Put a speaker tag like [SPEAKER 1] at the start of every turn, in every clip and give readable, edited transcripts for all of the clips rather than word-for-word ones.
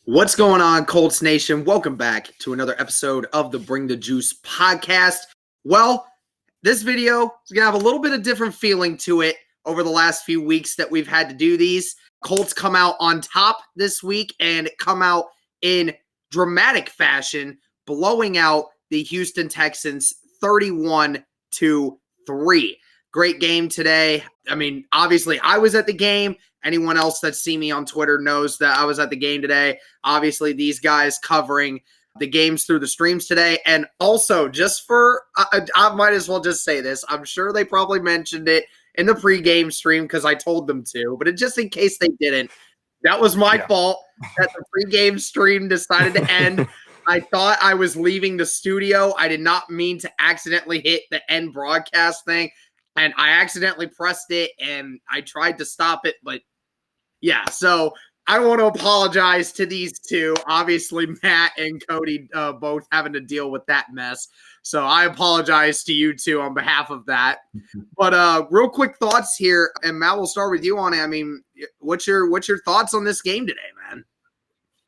[SPEAKER 1] What's going on, Colts Nation? Welcome back to another episode of the Bring the Juice podcast. Well, this video is going to have a little bit of different feeling to it over the last few weeks that we've had to do these. Colts come out on top this week and come out in dramatic fashion, blowing out the Houston Texans 31-3. Great game today. I mean, obviously, I was at the game. Anyone else that see me on Twitter knows that I was at the game today. Obviously, these guys covering the games through the streams today. And also, just for, I might as well just say this. I'm sure they probably mentioned it in the pregame stream because I told them to. But just in case they didn't, that was my fault that the pregame stream decided to end. I thought I was leaving the studio. I did not mean to accidentally hit the end broadcast thing. And I accidentally pressed it, and I tried to stop it, but yeah. So I want to apologize to these two. Obviously, Matt and Cody both having to deal with that mess. So I apologize to you two on behalf of that. But real quick thoughts here, and Matt, we'll start with you on it. I mean, what's your thoughts on this game today, man?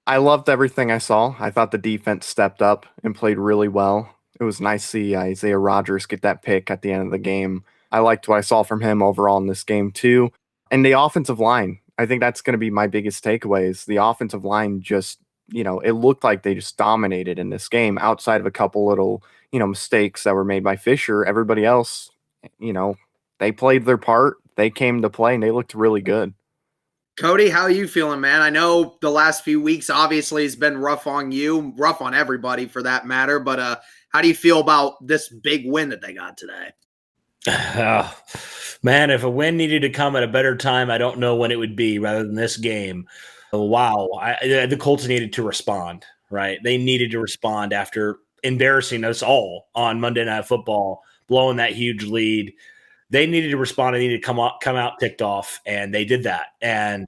[SPEAKER 2] I loved everything I saw. I thought the defense stepped up and played really well. It was nice to see Isaiah Rodgers get that pick at the end of the game. I liked what I saw from him overall in this game too. And the offensive line, I think that's going to be my biggest takeaway is the offensive line just, it looked like they just dominated in this game outside of a couple little, mistakes that were made by Fisher. Everybody else, they played their part. They came to play and they looked really good.
[SPEAKER 1] Cody, how are you feeling, man? I know the last few weeks obviously has been rough on you, rough on everybody for that matter. But how do you feel about this big win that they got today?
[SPEAKER 3] Man, if a win needed to come at a better time, I don't know when it would be rather than this game. Wow. The Colts needed to respond, right? They needed to respond after embarrassing us all on Monday Night Football, blowing that huge lead. They needed to respond. They needed to come out ticked off, and they did that. And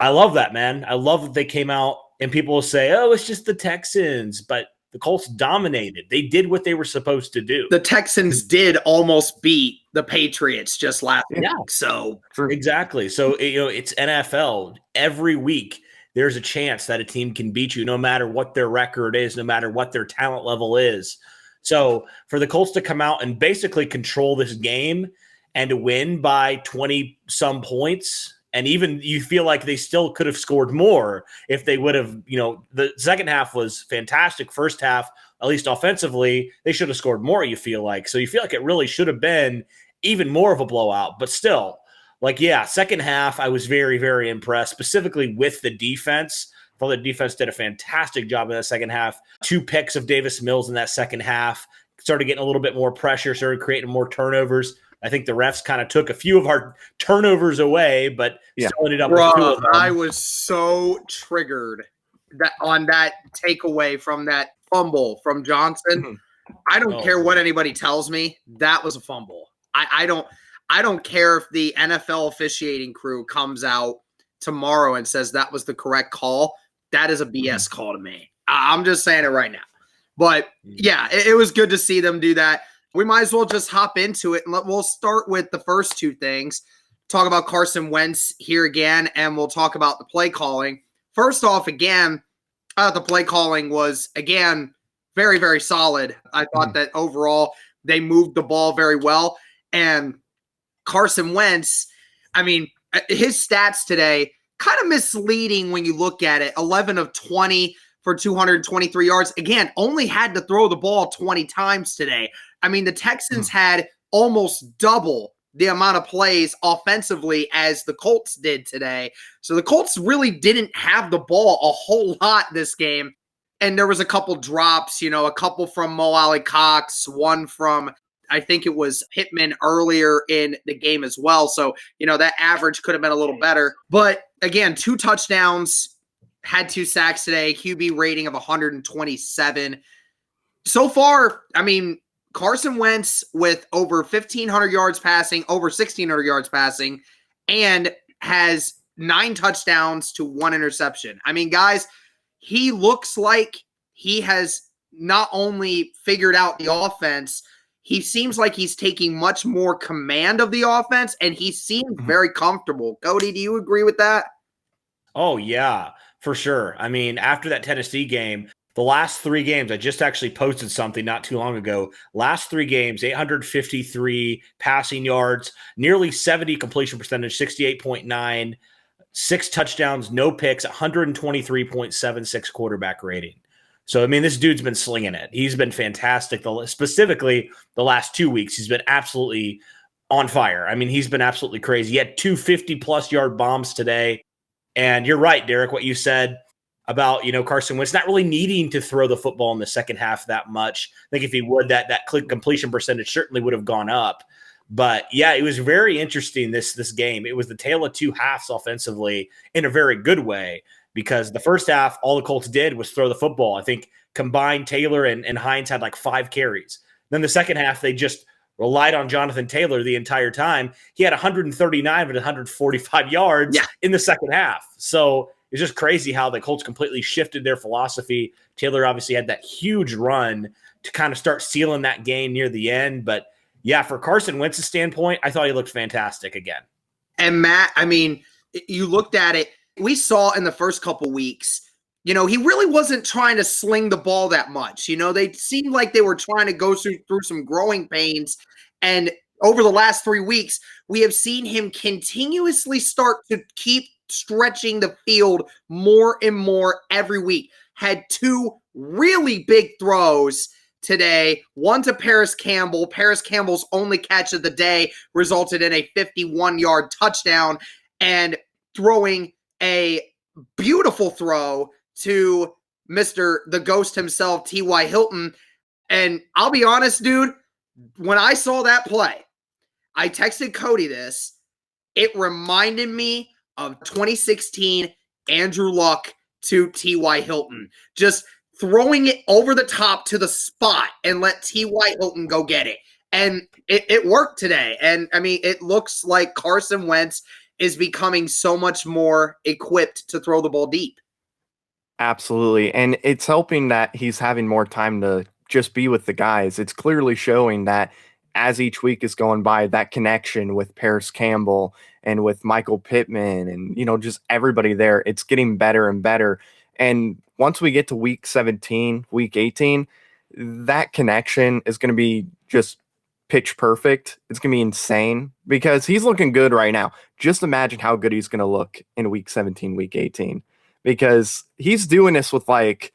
[SPEAKER 3] I love that, man. I love that they came out, and people will say, oh, it's just the Texans, but the Colts dominated. They did what they were supposed to do.
[SPEAKER 1] The Texans did almost beat the Patriots just last week. So
[SPEAKER 3] exactly. So it's NFL. Every week there's a chance that a team can beat you, no matter what their record is, no matter what their talent level is. So for the Colts to come out and basically control this game and to win by 20 some points. And even you feel like they still could have scored more if they would have, the second half was fantastic. First half, at least offensively, they should have scored more, you feel like. So you feel like it really should have been even more of a blowout. But still, second half, I was very, very impressed, specifically with the defense. I thought the defense did a fantastic job in that second half. 2 picks of Davis Mills in that second half. Started getting a little bit more pressure, started creating more turnovers. I think the refs kind of took a few of our turnovers away, but still ended up with 2 of them.
[SPEAKER 1] I was so triggered on that takeaway from that fumble from Johnson. Mm-hmm. I don't care what anybody tells me. That was a fumble. I don't care if the NFL officiating crew comes out tomorrow and says that was the correct call. That is a BS call to me. I'm just saying it right now. But yeah, it was good to see them do that. We might as well just hop into it, and we'll start with the first 2 things. Talk about Carson Wentz here again, and we'll talk about the play calling. First off, again, the play calling was, again, very, very solid. I thought that overall they moved the ball very well. And Carson Wentz, I mean, his stats today, kind of misleading when you look at it. 11 of 20 for 223 yards. Again, only had to throw the ball 20 times today. I mean, the Texans had almost double the amount of plays offensively as the Colts did today. So the Colts really didn't have the ball a whole lot this game. And there was a couple drops, a couple from Mo Alley Cox, one from, I think it was Pittman earlier in the game as well. So, that average could have been a little better. But again, 2 touchdowns, had 2 sacks today, QB rating of 127. So far, I mean, Carson Wentz with over 1,500 yards passing, over 1,600 yards passing, and has 9 touchdowns to 1 interception. I mean, guys, he looks like he has not only figured out the offense, he seems like he's taking much more command of the offense, and he seems very comfortable. Cody, do you agree with that?
[SPEAKER 3] Oh, yeah. For sure. I mean, after that Tennessee game, the last 3 games, I just actually posted something not too long ago. Last 3 games, 853 passing yards, nearly 70 completion percentage, 68.9, 6 touchdowns, no picks, 123.76 quarterback rating. So, I mean, this dude's been slinging it. He's been fantastic. Specifically, the last 2 weeks, he's been absolutely on fire. I mean, he's been absolutely crazy. He had 2 50-plus yard bombs today. And you're right, Derek, what you said about, Carson Wentz not really needing to throw the football in the second half that much. I think if he would, that completion percentage certainly would have gone up. But, yeah, it was very interesting, this game. It was the tale of 2 halves offensively in a very good way, because the first half, all the Colts did was throw the football. I think combined Taylor and Hines had like 5 carries. Then the second half, they just relied on Jonathan Taylor the entire time. He had 139 and 145 yards in the second half. So it's just crazy how the Colts completely shifted their philosophy. Taylor obviously had that huge run to kind of start sealing that game near the end. But, yeah, for Carson Wentz's standpoint, I thought he looked fantastic again.
[SPEAKER 1] And, Matt, I mean, you looked at it. We saw in the first couple weeks, he really wasn't trying to sling the ball that much. They seemed like they were trying to go through some growing pains. And over the last 3 weeks, we have seen him continuously start to keep stretching the field more and more every week. Had 2 really big throws today, one to Paris Campbell. Paris Campbell's only catch of the day resulted in a 51-yard touchdown, and throwing a beautiful throw to Mr. the Ghost himself, T.Y. Hilton. And I'll be honest, dude, when I saw that play, I texted Cody this. It reminded me of 2016 Andrew Luck to T.Y. Hilton. Just throwing it over the top to the spot and let T.Y. Hilton go get it. And it worked today. And, I mean, it looks like Carson Wentz is becoming so much more equipped to throw the ball deep.
[SPEAKER 2] Absolutely. And it's helping that he's having more time to just be with the guys. It's clearly showing that as each week is going by, that connection with Paris Campbell and with Michael Pittman and, just everybody there, it's getting better and better. And once we get to week 17, week 18, that connection is going to be just pitch perfect. It's going to be insane because he's looking good right now. Just imagine how good he's going to look in week 17, week 18, because he's doing this with like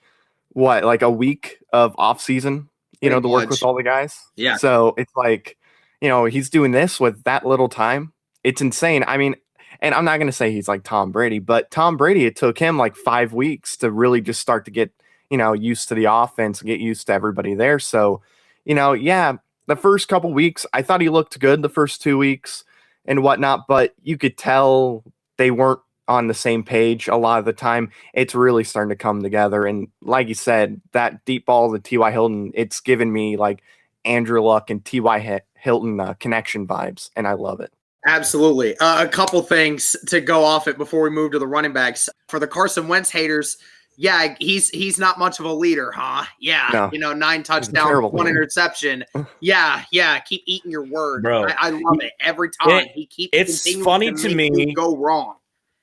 [SPEAKER 2] a week of off season, to work with all the guys.
[SPEAKER 1] Yeah.
[SPEAKER 2] So it's like, he's doing this with that little time. It's insane. I mean, and I'm not going to say he's like Tom Brady, but Tom Brady, it took him like 5 weeks to really just start to get, used to the offense, get used to everybody there. So, the first couple weeks, I thought he looked good the first 2 weeks and whatnot, but you could tell they weren't on the same page a lot of the time. It's really starting to come together. And like you said, that deep ball to T.Y. Hilton, it's given me like Andrew Luck and T.Y. Hilton connection vibes, and I love it.
[SPEAKER 1] Absolutely. A couple things to go off it before we move to the running backs. For the Carson Wentz haters, yeah, he's not much of a leader, huh? Yeah, no. 9 touchdowns, 1 interception. Yeah, keep eating your word.
[SPEAKER 3] Bro,
[SPEAKER 1] I love it. Every time he keeps
[SPEAKER 3] it's funny to me
[SPEAKER 1] go wrong.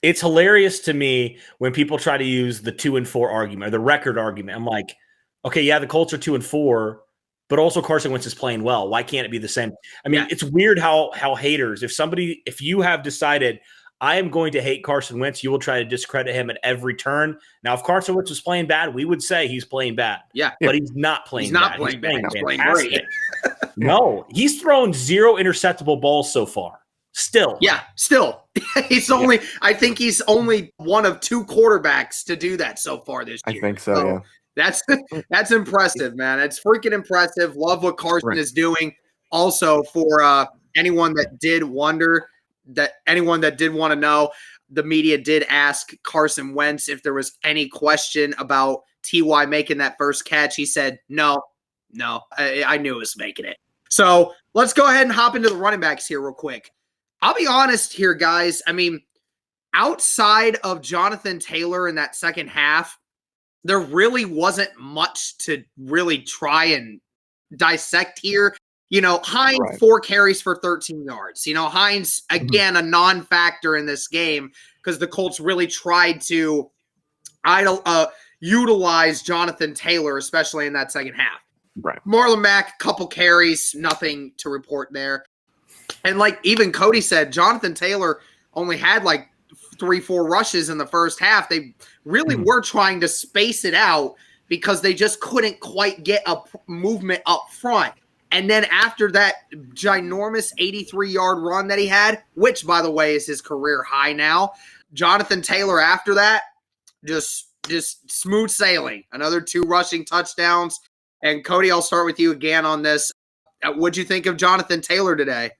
[SPEAKER 3] It's hilarious to me when people try to use the 2-4 argument or the record argument. I'm like, okay, yeah, the Colts are 2-4, but also Carson Wentz is playing well. Why can't it be the same? I mean, It's weird how haters, if you have decided I am going to hate Carson Wentz, you will try to discredit him at every turn. Now, if Carson Wentz was playing bad, we would say he's playing bad.
[SPEAKER 1] Yeah.
[SPEAKER 3] But he's not playing bad.
[SPEAKER 1] He's playing
[SPEAKER 3] fantastic. No, he's thrown 0 interceptable balls so far. Still.
[SPEAKER 1] Yeah, still. I think he's only one of 2 quarterbacks to do that so far this year.
[SPEAKER 2] I think so, yeah.
[SPEAKER 1] That's impressive, man. It's freaking impressive. Love what Carson is doing. Also, for anyone that did want to know, the media did ask Carson Wentz if there was any question about T.Y. making that first catch. He said, no, I knew he was making it. So let's go ahead and hop into the running backs here real quick. I'll be honest here, guys. I mean, outside of Jonathan Taylor in that second half, there really wasn't much to really try and dissect here. Hines, 4 carries for 13 yards. Hines, again, a non-factor in this game because the Colts really tried to utilize Jonathan Taylor, especially in that second half.
[SPEAKER 2] Right.
[SPEAKER 1] Marlon Mack, couple carries, nothing to report there. And like even Cody said, Jonathan Taylor only had like 3-4 rushes in the first half. They really were trying to space it out because they just couldn't quite get a movement up front. And then after that ginormous 83-yard run that he had, which, by the way, is his career high now, Jonathan Taylor after that, just smooth sailing. Another 2 rushing touchdowns. And Cody, I'll start with you again on this. What'd you think of Jonathan Taylor today?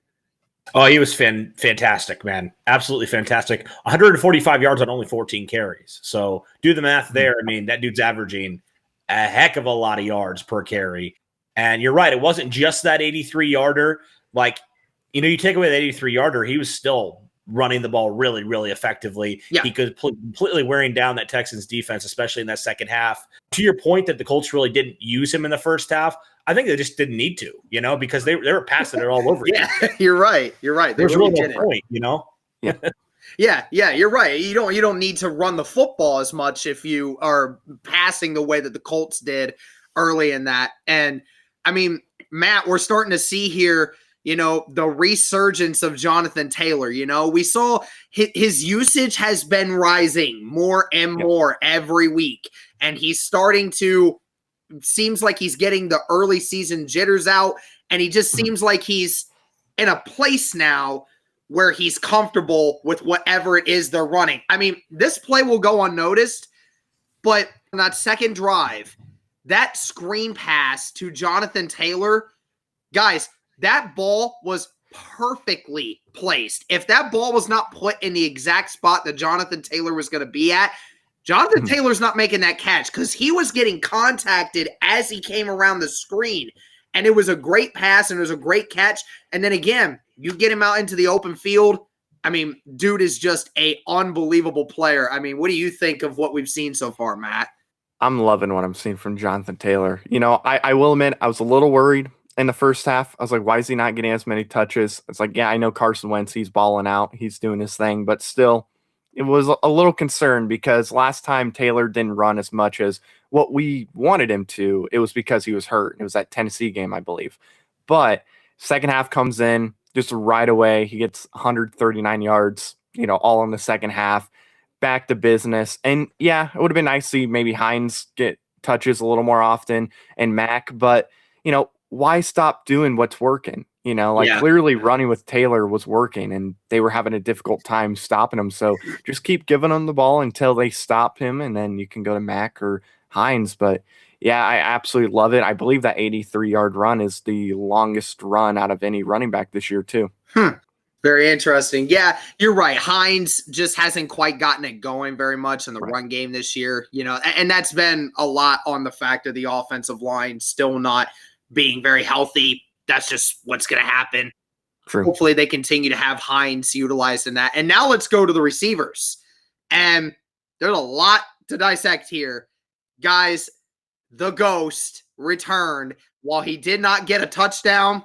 [SPEAKER 3] Oh, he was fantastic, man. Absolutely fantastic. 145 yards on only 14 carries. So do the math there. I mean, that dude's averaging a heck of a lot of yards per carry. And you're right. It wasn't just that 83-yarder. Like, you know, you take away that 83-yarder, he was still running the ball really, really effectively.
[SPEAKER 1] Yeah.
[SPEAKER 3] He could completely wearing down that Texans defense, especially in that second half. To your point that the Colts really didn't use him in the first half, I think they just didn't need to, you know, because they were passing it all over.
[SPEAKER 1] Yeah, you're right. You're right.
[SPEAKER 3] There's really no point, you know?
[SPEAKER 1] Yeah. Yeah, you're right. You don't need to run the football as much if you are passing the way that the Colts did early in that. And I mean, Matt, we're starting to see here, you know, the resurgence of Jonathan Taylor. You know, we saw his usage has been rising more and more every week. And he's starting to, seems like he's getting the early season jitters out. And he just seems like he's in a place now where he's comfortable with whatever it is they're running. I mean, this play will go unnoticed, but on that second drive, that screen pass to Jonathan Taylor, guys, that ball was perfectly placed. If that ball was not put in the exact spot that Jonathan Taylor was going to be at, Jonathan Taylor's not making that catch because he was getting contacted as he came around the screen. And it was a great pass and it was a great catch. And then again, you get him out into the open field. I mean, dude is just an unbelievable player. I mean, what do you think of what we've seen so far, Matt?
[SPEAKER 2] I'm loving what I'm seeing from Jonathan Taylor. You know, I will admit I was a little worried in the first half. I was like, why is he not getting as many touches? It's like, yeah, I know Carson Wentz, he's balling out. He's doing his thing. But still, it was a little concerned because last time Taylor didn't run as much as what we wanted him to. It was because he was hurt. It was that Tennessee game, I believe. But second half comes in just right away. He gets 139 yards, you know, all in the second half. Back to business. And yeah, it would have been nice to see maybe Hines get touches a little more often and Mack. But, you know, why stop doing what's working? You know, like clearly running with Taylor was working and they were having a difficult time stopping him. So just keep giving them the ball until they stop him and then you can go to Mack or Hines. But yeah, I absolutely love it. I believe that 83-yard run is the longest run out of any running back this year too.
[SPEAKER 1] Very interesting. Yeah, you're right. Hines just hasn't quite gotten it going very much in the run game this year, you know, and that's been a lot on the fact of the offensive line still not being very healthy. That's just what's going to happen.
[SPEAKER 2] True.
[SPEAKER 1] Hopefully they continue to have Hines utilized in that. And now let's go to the receivers. And there's a lot to dissect here. Guys, the Ghost returned. While he did not get a touchdown,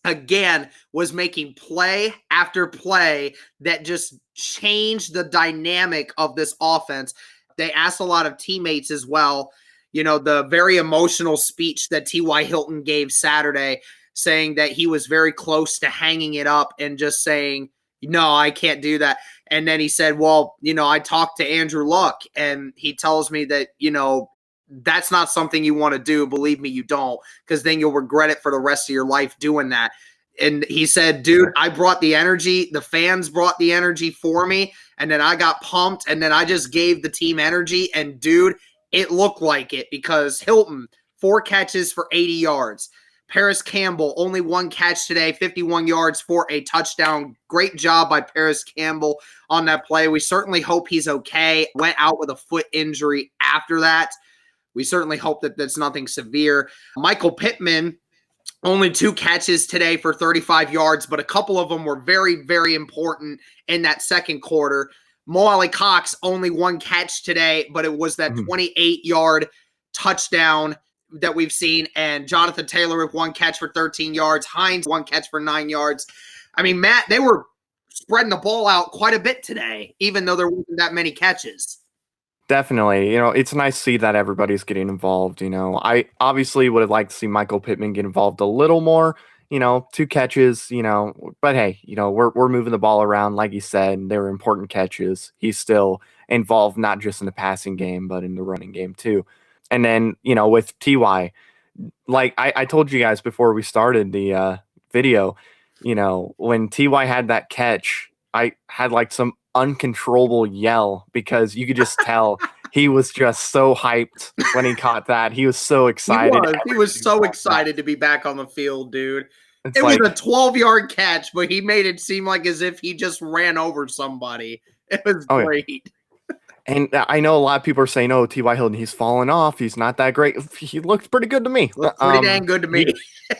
[SPEAKER 1] again, was making play after play that just changed the dynamic of this offense. They asked a lot of teammates as well. You know, the very emotional speech that T.Y. Hilton gave Saturday, saying that he was very close to hanging it up and just saying, no, I can't do that. And then he said, well, you know, I talked to Andrew Luck and he tells me that, you know, that's not something you want to do. Believe me, you don't, because then you'll regret it for the rest of your life doing that. And he said, dude, I brought the energy. The fans brought the energy for me. And then I got pumped. And then I just gave the team energy. And, dude, it looked like it because Hilton, 4 catches for 80 yards. Paris Campbell, only 1 catch today, 51 yards for a touchdown. Great job by Paris Campbell on that play. We certainly hope he's okay. Went out with a foot injury after that. We certainly hope that that's nothing severe. Michael Pittman, only 2 catches today for 35 yards, but a couple of them were very, very important in that second quarter. Mo Ali Cox, only 1 catch today, but it was that 28-yard touchdown that we've seen. And Jonathan Taylor with 1 catch for 13 yards. Hines, 1 catch for 9 yards. I mean, Matt, they were spreading the ball out quite a bit today, even though there wasn't that many catches.
[SPEAKER 2] Definitely. It's nice to see that everybody's getting involved. I obviously would have liked to see Michael Pittman get involved a little more, 2 catches, but hey, we're moving the ball around. Like you said, they were important catches. He's still involved, not just in the passing game, but in the running game too. And then, with TY, like I told you guys before we started the video, when TY had that catch, I had like some uncontrollable yell because you could just tell he was just so hyped when he caught that. He was so excited.
[SPEAKER 1] He was so excited to be back on the field, dude.
[SPEAKER 2] It's
[SPEAKER 1] It was a 12-yard catch, but he made it seem like as if he just ran over somebody. It was great.
[SPEAKER 2] Yeah. And I know a lot of people are saying, "Oh, T.Y. Hilton, he's fallen off. He's not that great." He looked pretty good to me.
[SPEAKER 1] Looked pretty dang good to me.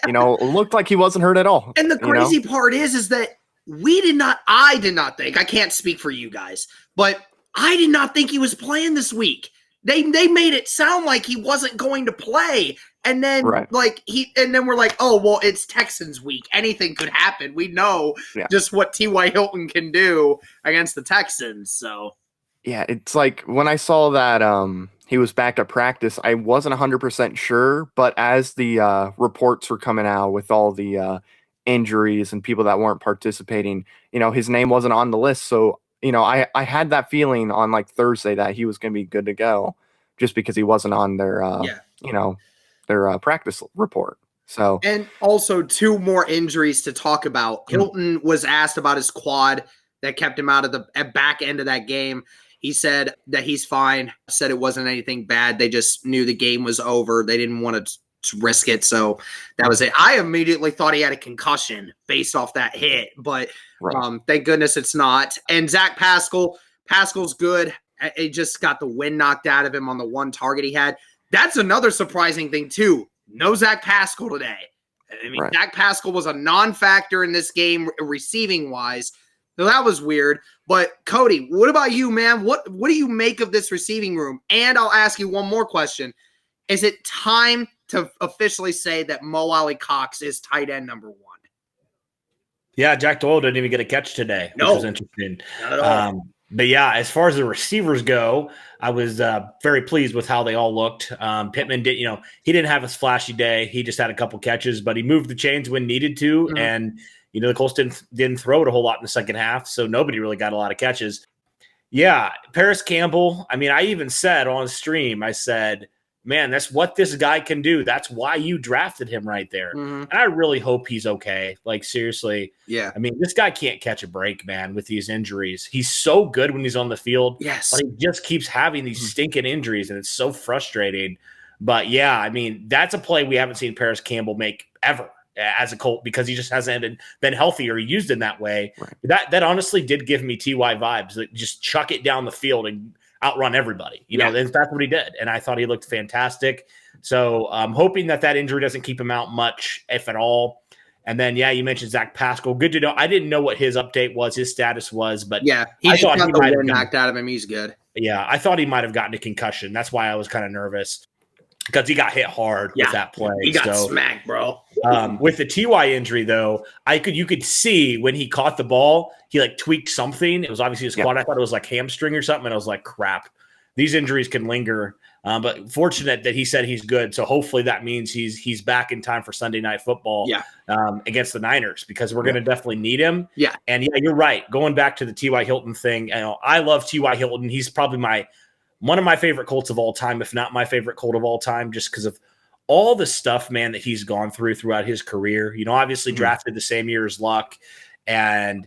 [SPEAKER 2] Looked like he wasn't hurt at all.
[SPEAKER 1] And the crazy part is that I did not think, I can't speak for you guys, but I did not think he was playing this week. They made it sound like he wasn't going to play. And then we're like, oh, well, it's Texans week. Anything could happen. We know just what T.Y. Hilton can do against the Texans. So
[SPEAKER 2] yeah, it's like when I saw that he was back at practice, I wasn't 100% sure, but as the reports were coming out with all the injuries and people that weren't participating, his name wasn't on the list. So, I had that feeling on like Thursday that he was going to be good to go just because he wasn't on their, their practice report. So,
[SPEAKER 1] and also 2 more injuries to talk about. Hilton was asked about his quad that kept him out of the back end of that game. He said that he's fine, said it wasn't anything bad. They just knew the game was over. They didn't want to risk it. So that was it. I immediately thought he had a concussion based off that hit, but thank goodness it's not. And Zach Paschall's good. He just got the wind knocked out of him on the 1 target he had. That's another surprising thing too. No Zach Paschall today. I mean, Zach Paschall was a non-factor in this game receiving wise. So that was weird. But Cody, what about you, man? What do you make of this receiving room? And I'll ask you one more question. Is it time to officially say that Mo Alley-Cox is tight end number 1?
[SPEAKER 3] Yeah, Jack Doyle didn't even get a catch today, which was interesting.
[SPEAKER 1] Not at all.
[SPEAKER 3] But yeah, as far as the receivers go, I was very pleased with how they all looked. Pittman he didn't have a flashy day. He just had a couple catches, but he moved the chains when needed to. And, the Colts didn't throw it a whole lot in the second half, so nobody really got a lot of catches. Yeah, Paris Campbell, I mean, I even said on stream, I said, man, that's what this guy can do. That's why you drafted him right there. And I really hope he's okay. Like, seriously.
[SPEAKER 1] Yeah.
[SPEAKER 3] I mean, this guy can't catch a break, man, with these injuries. He's so good when he's on the field.
[SPEAKER 1] Yes.
[SPEAKER 3] But he just keeps having these stinking injuries, and it's so frustrating. But, yeah, I mean, that's a play we haven't seen Paris Campbell make ever as a Colt because he just hasn't been healthy or used in that way. Right. That honestly did give me TY vibes. Like, just chuck it down the field and outrun everybody, and that's what he did. And I thought he looked fantastic. So I'm hoping that injury doesn't keep him out much, if at all. And then, you mentioned Zach Paschall. Good to know. I didn't know what his update was, his status was, but
[SPEAKER 1] he just got the wind knocked out of him. He's good.
[SPEAKER 3] Yeah, I thought he might have gotten a concussion. That's why I was kind of nervous because he got hit hard with that play.
[SPEAKER 1] He got smacked, bro.
[SPEAKER 3] With the TY injury, though, you could see when he caught the ball, he like tweaked something. It was obviously his quad. I thought it was like hamstring or something, and I was like, crap. These injuries can linger. But fortunate that he said he's good. So hopefully that means he's back in time for Sunday Night Football against the Niners because we're going to definitely need him.
[SPEAKER 1] Yeah.
[SPEAKER 3] And you're right. Going back to the T.Y. Hilton thing, I love T.Y. Hilton. He's probably one of my favorite Colts of all time, if not my favorite Colt of all time, just because of all the stuff, man, that he's gone throughout his career. Obviously drafted the same year as Luck and,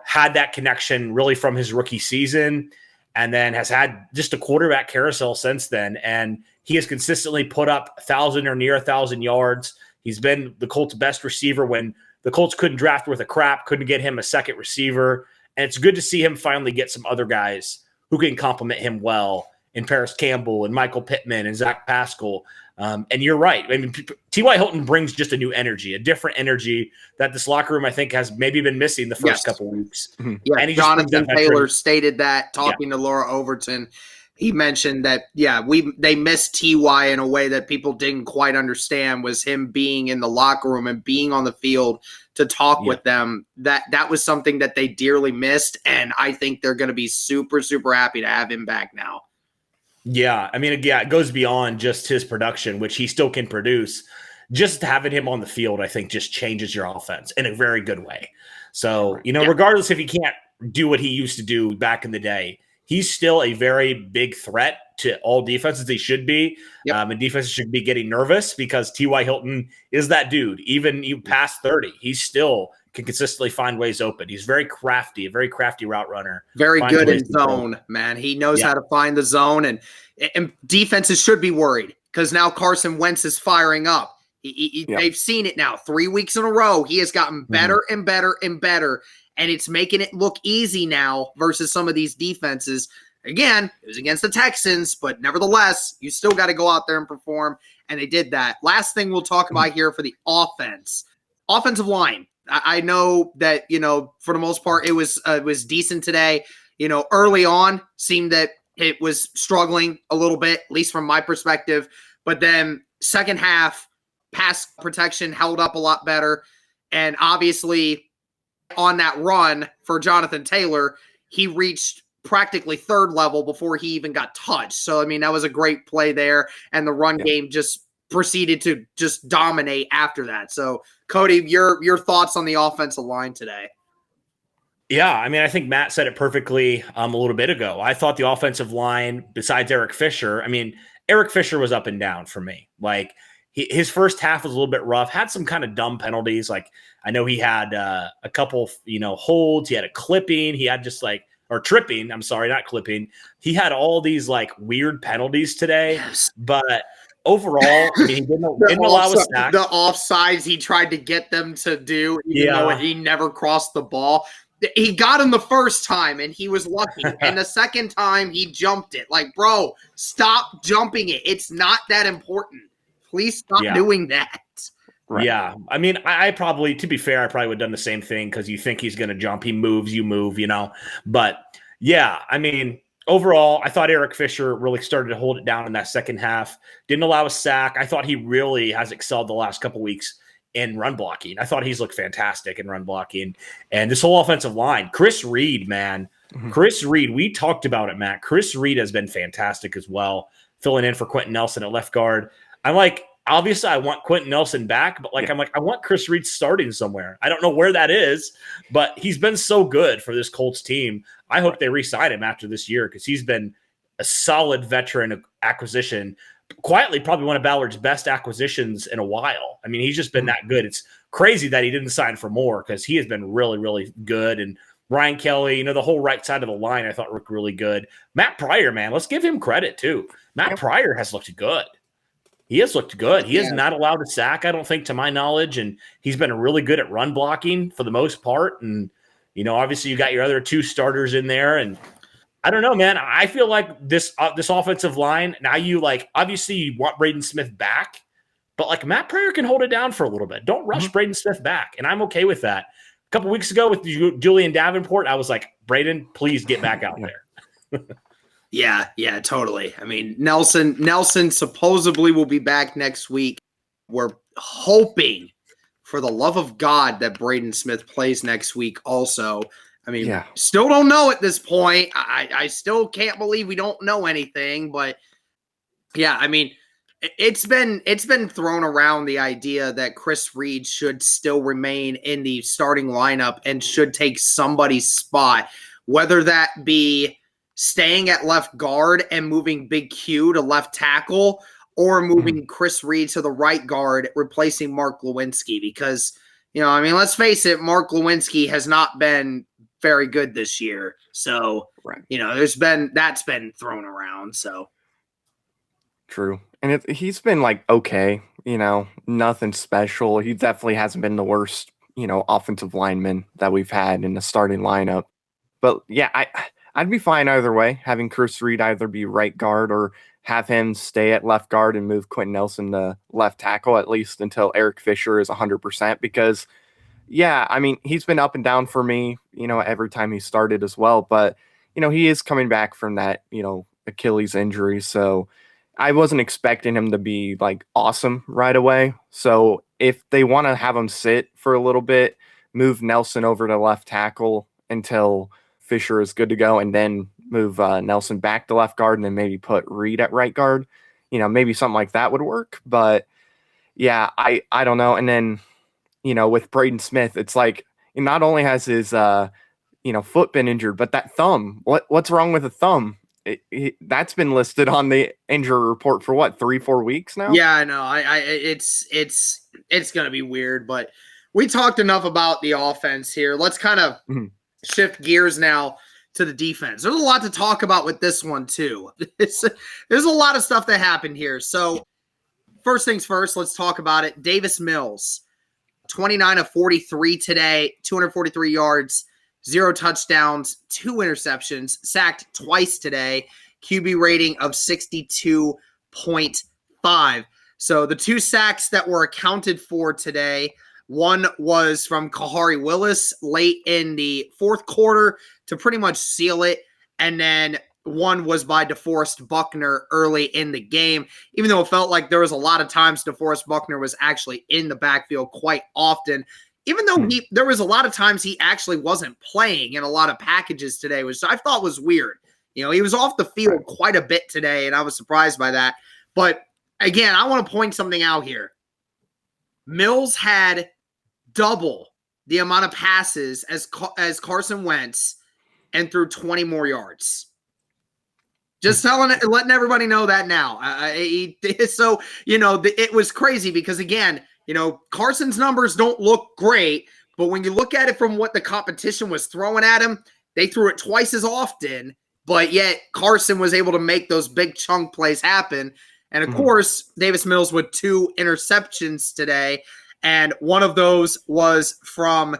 [SPEAKER 3] had that connection really from his rookie season and then has had just a quarterback carousel since then. And he has consistently put up 1,000 or near 1,000 yards. He's been the Colts' best receiver when the Colts couldn't draft worth a crap, couldn't get him a second receiver. And it's good to see him finally get some other guys who can complement him well in Paris Campbell and Michael Pittman and Zach Paschall. And you're right. I mean, T.Y. Hilton brings just a new energy, a different energy that this locker room, I think, has maybe been missing the first couple of weeks.
[SPEAKER 1] Yeah, and Jonathan Taylor stated that talking to Laura Overton. He mentioned that, they missed T.Y. in a way that people didn't quite understand was him being in the locker room and being on the field to talk with them. That was something that they dearly missed, and I think they're going to be super, super happy to have him back now.
[SPEAKER 3] Yeah, I mean, yeah, it goes beyond just his production, which he still can produce. Just having him on the field, I think, just changes your offense in a very good way. So, regardless if he can't do what he used to do back in the day, he's still a very big threat to all defenses. He should be. And defenses should be getting nervous because T.Y. Hilton is that dude. Even you past 30, he still can consistently find ways open. He's very crafty, a very crafty route runner.
[SPEAKER 1] Very good in zone, man. He knows how to find the zone, and defenses should be worried because now Carson Wentz is firing up. They've seen it now 3 weeks in a row. He has gotten better and better and better, and it's making it look easy now versus some of these defenses. Again, it was against the Texans, but nevertheless, you still got to go out there and perform, and they did that. Last thing we'll talk about here for the offense. Offensive line. I know that, for the most part, it was decent today. Early on, seemed that it was struggling a little bit, at least from my perspective. But then second half, pass protection held up a lot better. And obviously, on that run for Jonathan Taylor, he reached practically third level before he even got touched. So, I mean, that was a great play there. And the run game just proceeded to just dominate after that. So, Cody, your thoughts on the offensive line today?
[SPEAKER 3] Yeah, I mean, I think Matt said it perfectly a little bit ago. I thought the offensive line, besides Eric Fisher, Eric Fisher was up and down for me. Like, his first half was a little bit rough, had some kind of dumb penalties. Like, I know he had a couple, holds. He had a clipping. He had just or tripping. I'm sorry, not clipping. He had all these weird penalties today, but overall, he didn't allow a sack.
[SPEAKER 1] The offsides he tried to get them to do, even though he never crossed the ball. He got him the first time, and he was lucky. And the second time, he jumped it. Like, bro, stop jumping it. It's not that important. Please stop doing that.
[SPEAKER 3] Right. Yeah. I mean, I probably, to be fair, I probably would have done the same thing because you think he's going to jump. He moves, you move, But, yeah, I mean, overall, I thought Eric Fisher really started to hold it down in that second half. Didn't allow a sack. I thought he really has excelled the last couple weeks in run blocking. I thought he's looked fantastic in run blocking. And this whole offensive line, Chris Reed, man. Chris Reed, we talked about it, Matt. Chris Reed has been fantastic as well, filling in for Quentin Nelson at left guard. Obviously, I want Quentin Nelson back, but I want Chris Reed starting somewhere. I don't know where that is, but he's been so good for this Colts team. I hope they re-sign him after this year because he's been a solid veteran acquisition. Quietly, probably one of Ballard's best acquisitions in a while. I mean, he's just been that good. It's crazy that he didn't sign for more because he has been really, really good. And Ryan Kelly, the whole right side of the line, I thought looked really good. Matt Pryor, man, let's give him credit too. Matt Pryor has looked good. He has looked good. He has not allowed a sack, I don't think, to my knowledge, and he's been really good at run blocking for the most part. And, obviously you got your other two starters in there, and I don't know, man. I feel like this offensive line, now obviously you want Braden Smith back, but Matt Pryor can hold it down for a little bit. Don't rush Braden Smith back, and I'm okay with that. A couple weeks ago with Julian Davenport, I was like, Braden, please get back out there.
[SPEAKER 1] Yeah, totally. I mean, Nelson supposedly will be back next week. We're hoping, for the love of God, that Braden Smith plays next week also. I mean, still don't know at this point. I still can't believe we don't know anything. But, yeah, I mean, it's been thrown around the idea that Chris Reed should still remain in the starting lineup and should take somebody's spot, whether that be staying at left guard and moving Big Q to left tackle or moving Chris Reed to the right guard, replacing Mark Lewinsky. Because, let's face it, Mark Lewinsky has not been very good this year. So, that's been thrown around. So
[SPEAKER 2] true. And he's been okay, nothing special. He definitely hasn't been the worst, offensive lineman that we've had in the starting lineup. But yeah, I'd be fine either way, having Chris Reed either be right guard or have him stay at left guard and move Quentin Nelson to left tackle, at least until Eric Fisher is 100%. Because, he's been up and down for me, every time he started as well. But, he is coming back from that, Achilles injury. So I wasn't expecting him to be awesome right away. So if they want to have him sit for a little bit, move Nelson over to left tackle until Fisher is good to go, and then move Nelson back to left guard and then maybe put Reed at right guard. Maybe something like that would work. But yeah, I don't know. And then, with Braden Smith, it's like not only has his foot been injured, but that thumb. What's wrong with the thumb? That's been listed on the injury report for what, 3-4 weeks now?
[SPEAKER 1] Yeah, I know. It's gonna be weird, but we talked enough about the offense here. Let's kind of shift gears now to the defense. There's a lot to talk about with this one too. There's a lot of stuff that happened here. So first things first, let's talk about it. Davis Mills, 29 of 43 today, 243 yards, 0 touchdowns, 2 interceptions, sacked twice today, QB rating of 62.5. So the 2 sacks that were accounted for today, one was from Kahari Willis late in the fourth quarter to pretty much seal it, and then one was by DeForest Buckner early in the game, even though it felt like there was a lot of times DeForest Buckner was actually in the backfield quite often. Even though there was a lot of times he actually wasn't playing in a lot of packages today, which I thought was weird. He was off the field quite a bit today, and I was surprised by that. But again, I want to point something out here. Mills had double the amount of passes as Carson Wentz and threw 20 more yards. Just letting everybody know that now. So, it was crazy because, again, Carson's numbers don't look great, but when you look at it from what the competition was throwing at him, they threw it twice as often, but yet Carson was able to make those big chunk plays happen. And, of course, Davis Mills with 2 interceptions today, and one of those was from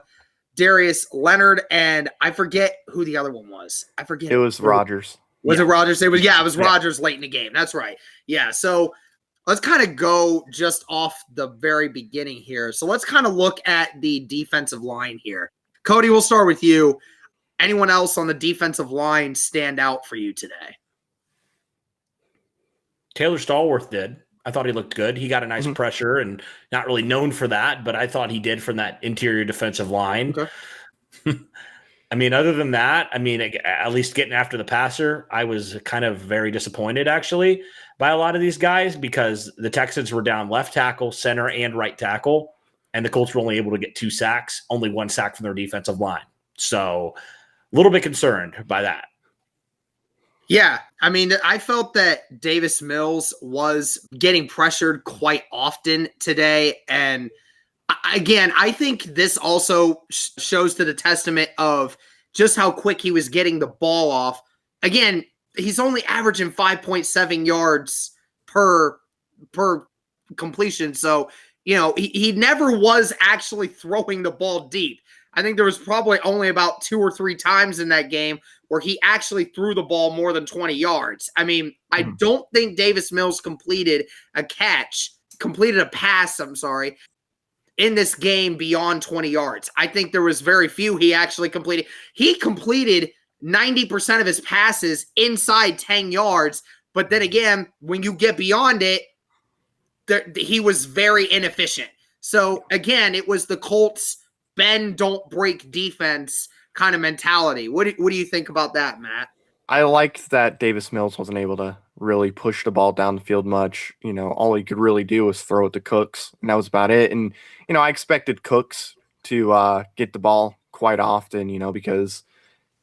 [SPEAKER 1] Darius Leonard, and I forget who the other one was. It
[SPEAKER 2] was Rodgers.
[SPEAKER 1] Was it Rodgers? It was Rodgers late in the game. That's right. Yeah, so let's kind of go just off the very beginning here. So let's kind of look at the defensive line here. Cody, we'll start with you. Anyone else on the defensive line stand out for you today?
[SPEAKER 3] Taylor Stallworth did. I thought he looked good. He got a nice pressure, and not really known for that, but I thought he did from that interior defensive line.
[SPEAKER 1] Okay.
[SPEAKER 3] Other than that, at least getting after the passer, I was kind of very disappointed, actually, by a lot of these guys because the Texans were down left tackle, center, and right tackle, and the Colts were only able to get 2 sacks, only 1 sack from their defensive line. So a little bit concerned by that.
[SPEAKER 1] Yeah, I felt that Davis Mills was getting pressured quite often today, and again, I think this also shows to the testament of just how quick he was getting the ball off. Again, he's only averaging 5.7 yards per completion. So, he never was actually throwing the ball deep. I think there was probably only about 2 or 3 times in that game where he actually threw the ball more than 20 yards. I don't think Davis Mills completed a pass, in this game beyond 20 yards. I think there was very few he actually completed. He completed 90% of his passes inside 10 yards. But then again, when you get beyond it, he was very inefficient. So again, it was the Colts bend, don't break defense kind of mentality. What do you think about that, Matt?
[SPEAKER 2] I liked that Davis Mills wasn't able to really push the ball down the field much. All he could really do was throw it to Cooks, and that was about it. And, I expected Cooks to get the ball quite often, because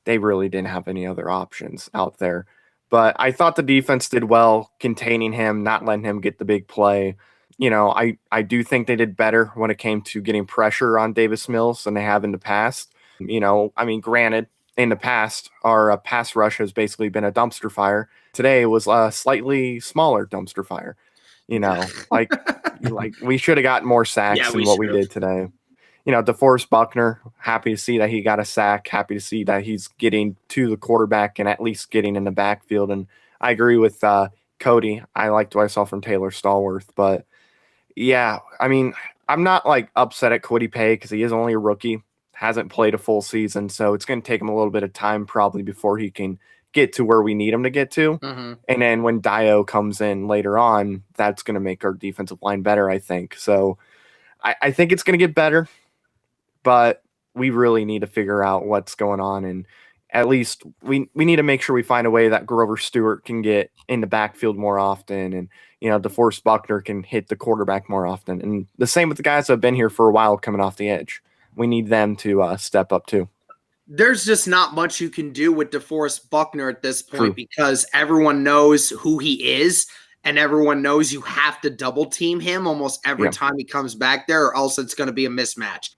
[SPEAKER 2] they really didn't have any other options out there. But I thought the defense did well containing him, not letting him get the big play. I do think they did better when it came to getting pressure on Davis Mills than they have in the past. Granted, in the past, our pass rush has basically been a dumpster fire. Today was a slightly smaller dumpster fire. We should have gotten more sacks than what we did today. DeForest Buckner, happy to see that he got a sack. Happy to see that he's getting to the quarterback and at least getting in the backfield. And I agree with Cody. I liked what I saw from Taylor Stallworth. But, yeah, I'm not upset at Kwity Paye because he is only a rookie. Hasn't played a full season, so it's going to take him a little bit of time probably before he can get to where we need him to get to. And then when Dio comes in later on, that's going to make our defensive line better, I think. So I think it's going to get better, but we really need to figure out what's going on. And at least we need to make sure we find a way that Grover Stewart can get in the backfield more often, and DeForest Buckner can hit the quarterback more often. And the same with the guys that have been here for a while coming off the edge. We need them to step up too.
[SPEAKER 1] There's just not much you can do with DeForest Buckner at this point.
[SPEAKER 2] True.
[SPEAKER 1] Because everyone knows who he is, and everyone knows you have to double team him almost every time he comes back there, or else it's going to be a mismatch.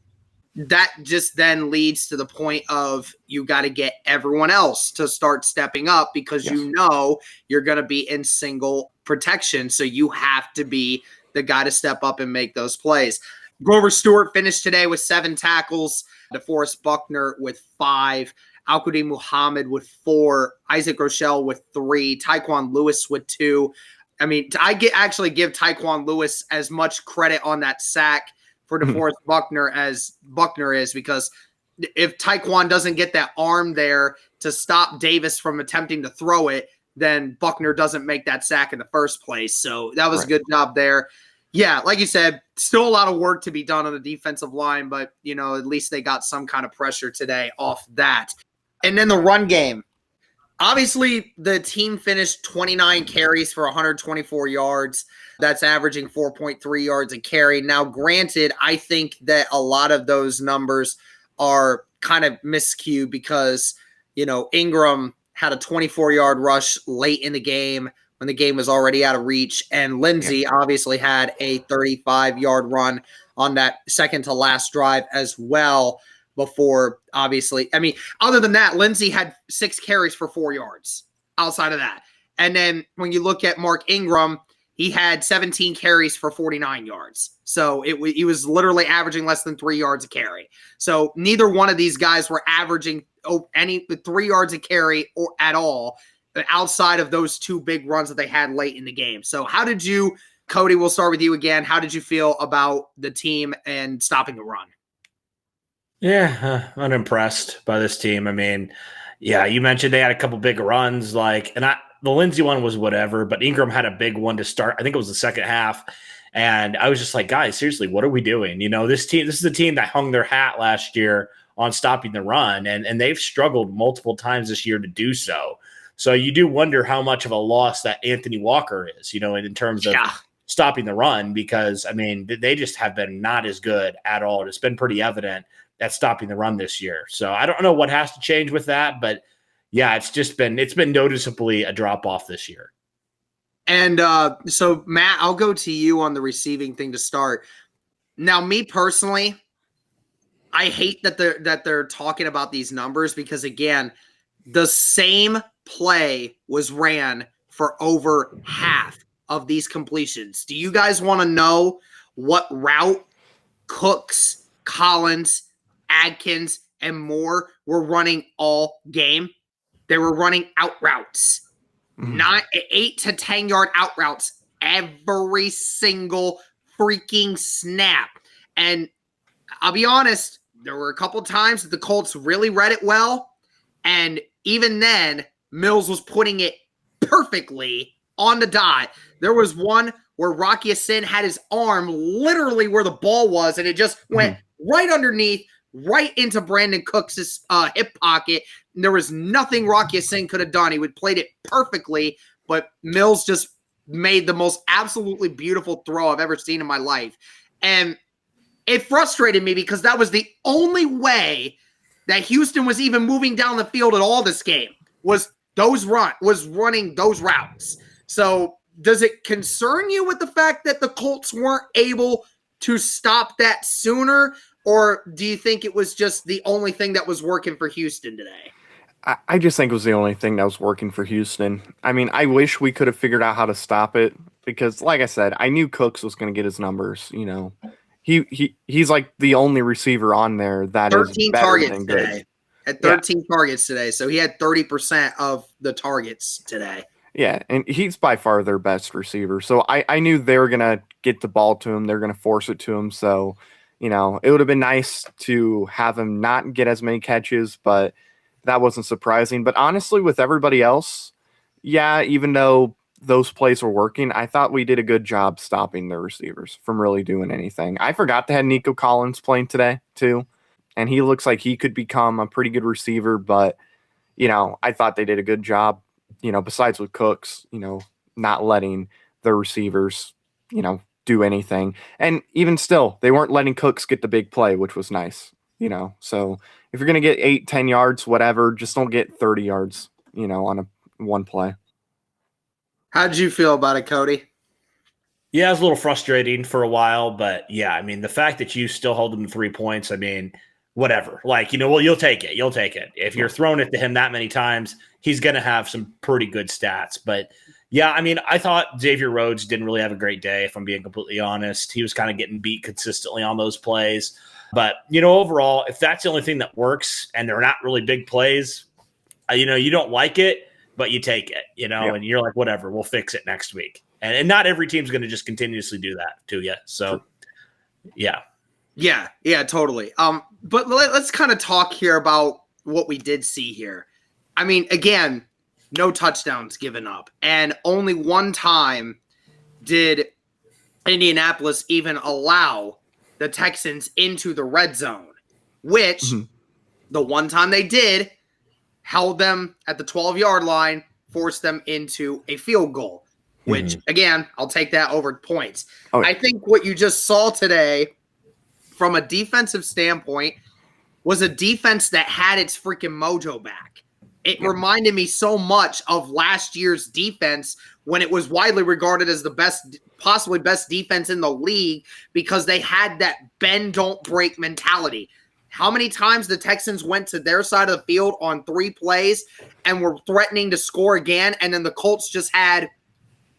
[SPEAKER 1] That just then leads to the point of you got to get everyone else to start stepping up, because you know you're going to be in single protection. So you have to be the guy to step up and make those plays. Grover Stewart finished today with 7 tackles, DeForest Buckner with 5, Al-Quadin Muhammad with 4, Isaac Rochelle with 3, Tyquan Lewis with 2. I mean, actually give Tyquan Lewis as much credit on that sack for DeForest Buckner as Buckner is, because if Tyquan doesn't get that arm there to stop Davis from attempting to throw it, then Buckner doesn't make that sack in the first place. So that was a good job there. Yeah, like you said, still a lot of work to be done on the defensive line, but, at least they got some kind of pressure today off that. And then the run game. Obviously, the team finished 29 carries for 124 yards. That's averaging 4.3 yards a carry. Now, granted, I think that a lot of those numbers are kind of miscued because, Ingram had a 24-yard rush late in the game when the game was already out of reach. And Lindsey obviously had a 35-yard run on that second to last drive as well before, obviously. I mean, other than that, Lindsey had 6 carries for 4 yards outside of that. And then when you look at Mark Ingram, he had 17 carries for 49 yards. So he was literally averaging less than 3 yards a carry. So neither one of these guys were averaging any 3 yards a carry or at all, outside of those 2 big runs that they had late in the game. So how did you, Cody, we'll start with you again. How did you feel about the team and stopping the run?
[SPEAKER 3] Yeah, unimpressed by this team. I mean, you mentioned they had a couple big runs, the Lindsey one was whatever, but Ingram had a big one to start. I think it was the second half. And I was just like, guys, seriously, what are we doing? This is a team that hung their hat last year on stopping the run, and they've struggled multiple times this year to do so. So you do wonder how much of a loss that Anthony Walker is, in terms of stopping the run, because, I mean, they just have been not as good at all. It's been pretty evident at stopping the run this year. So I don't know what has to change with that, but it's been noticeably a drop off this year.
[SPEAKER 1] And so Matt, I'll go to you on the receiving thing to start. Now, me personally, I hate that they're talking about these numbers, because again, the same play was ran for over half of these completions. Do you guys want to know what route Cooks, Collins, Adkins, and Moore were running all game? They were running out routes. 8 to 10 yard out routes every single freaking snap. And I'll be honest, there were a couple times that the Colts really read it well. And even then, Mills was putting it perfectly on the dot. There was one where Rocky Sin had his arm literally where the ball was, and it just went right underneath, right into Brandon Cooks' hip pocket. And there was nothing Rocky Sin could have done. He would played it perfectly, but Mills just made the most absolutely beautiful throw I've ever seen in my life. And it frustrated me because that was the only way that Houston was even moving down the field at all this game, was running those routes. So does it concern you with the fact that the Colts weren't able to stop that sooner? Or do you think it was just the only thing that was working for Houston today?
[SPEAKER 2] I just think it was the only thing that was working for Houston. I mean, I wish we could have figured out how to stop it, because, like I said, I knew Cooks was going to get his numbers. He's like the only receiver on there that is better than good.
[SPEAKER 1] Today. At 13 targets today, so he had 30% of the targets today.
[SPEAKER 2] Yeah, and he's by far their best receiver. So I knew they were going to get the ball to him. They're going to force it to him. So, it would have been nice to have him not get as many catches, but that wasn't surprising. But honestly, with everybody else, even though those plays were working, I thought we did a good job stopping the receivers from really doing anything. I forgot they had Nico Collins playing today, too. And he looks like he could become a pretty good receiver, but I thought they did a good job, besides with Cooks, not letting their receivers, do anything. And even still, they weren't letting Cooks get the big play, which was nice, So if you're going to get 8-10 yards, whatever, just don't get 30 yards, on one play.
[SPEAKER 1] How did you feel about it, Cody?
[SPEAKER 3] Yeah, it was a little frustrating for a while, but yeah, I mean, the fact that you still hold him to 3 points, I mean, whatever. Like, well, you'll take it. You'll take it. If you're throwing it to him that many times, he's going to have some pretty good stats. But yeah, I mean, I thought Xavier Rhodes didn't really have a great day, if I'm being completely honest. He was kind of getting beat consistently on those plays. But, overall, if that's the only thing that works and they're not really big plays, you don't like it, but you take it, and you're like, whatever, we'll fix it next week. And not every team's going to just continuously do that to you. So, yeah.
[SPEAKER 1] Yeah, totally. But let's kind of talk here about what we did see here. I mean, again, no touchdowns given up. And only one time did Indianapolis even allow the Texans into the red zone, which the one time they did held them at the 12-yard line, forced them into a field goal. Which, again, I'll take that over points. Okay. I think what you just saw today from a defensive standpoint was a defense that had its freaking mojo back. It reminded me so much of last year's defense when it was widely regarded as the best, possibly best defense in the league because they had that bend, don't break mentality. How many times the Texans went to their side of the field on 3 plays and were threatening to score again, and then the Colts just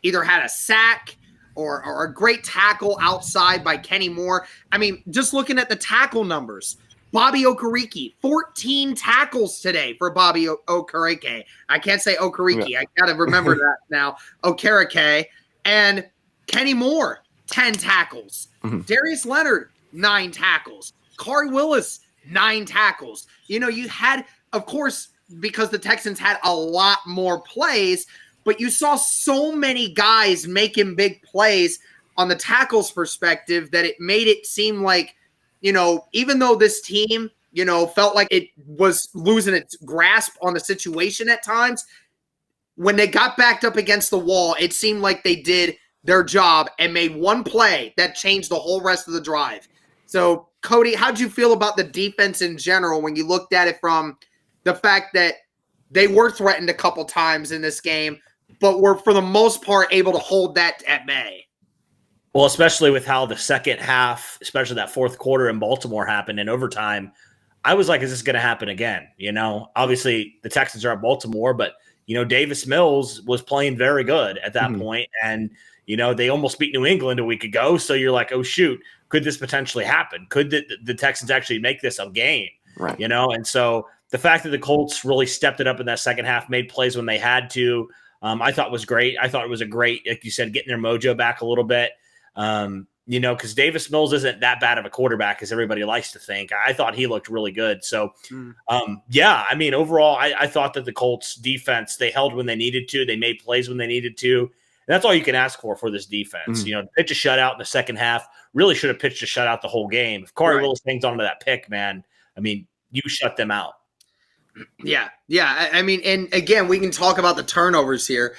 [SPEAKER 1] either had a sack or a great tackle outside by Kenny Moore. I mean, just looking at the tackle numbers, Bobby Okereke, 14 tackles today for Bobby Okereke. I can't say Okereke. I got to remember that now. Okereke. And Kenny Moore, 10 tackles. Darius Leonard, 9 tackles. Khari Willis, 9 tackles. You had, of course, because the Texans had a lot more plays, but you saw so many guys making big plays on the tackles perspective that it made it seem like, even though this team, felt like it was losing its grasp on the situation at times, when they got backed up against the wall, it seemed like they did their job and made one play that changed the whole rest of the drive. So, Cody, how'd you feel about the defense in general when you looked at it from the fact that they were threatened a couple times in this game, but were, for the most part, able to hold that at bay?
[SPEAKER 3] Well, especially with how the second half, especially that fourth quarter in Baltimore happened in overtime, I was like, is this going to happen again? Obviously the Texans are at Baltimore, but, Davis Mills was playing very good at that point, and, they almost beat New England a week ago. So you're like, oh, shoot, could this potentially happen? Could the Texans actually make this a game?
[SPEAKER 2] Right.
[SPEAKER 3] And so the fact that the Colts really stepped it up in that second half, made plays when they had to, I thought was great. I thought it was a great, like you said, getting their mojo back a little bit. Because Davis Mills isn't that bad of a quarterback as everybody likes to think. I thought he looked really good. So, I mean, overall, I thought that the Colts defense, they held when they needed to. They made plays when they needed to. And that's all you can ask for this defense. Pitch a shutout in the second half. Really should have pitched a shutout the whole game. If Khari Willis hangs on to that pick, man, I mean, you shut them out.
[SPEAKER 1] Yeah. I mean, and again, we can talk about the turnovers here.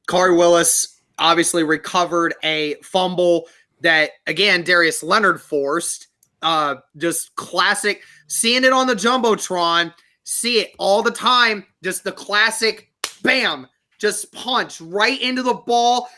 [SPEAKER 1] Khari Willis obviously recovered a fumble that, again, Darius Leonard forced. Just classic. Seeing it on the Jumbotron, see it all the time. Just the classic, bam, just punch right into the ball.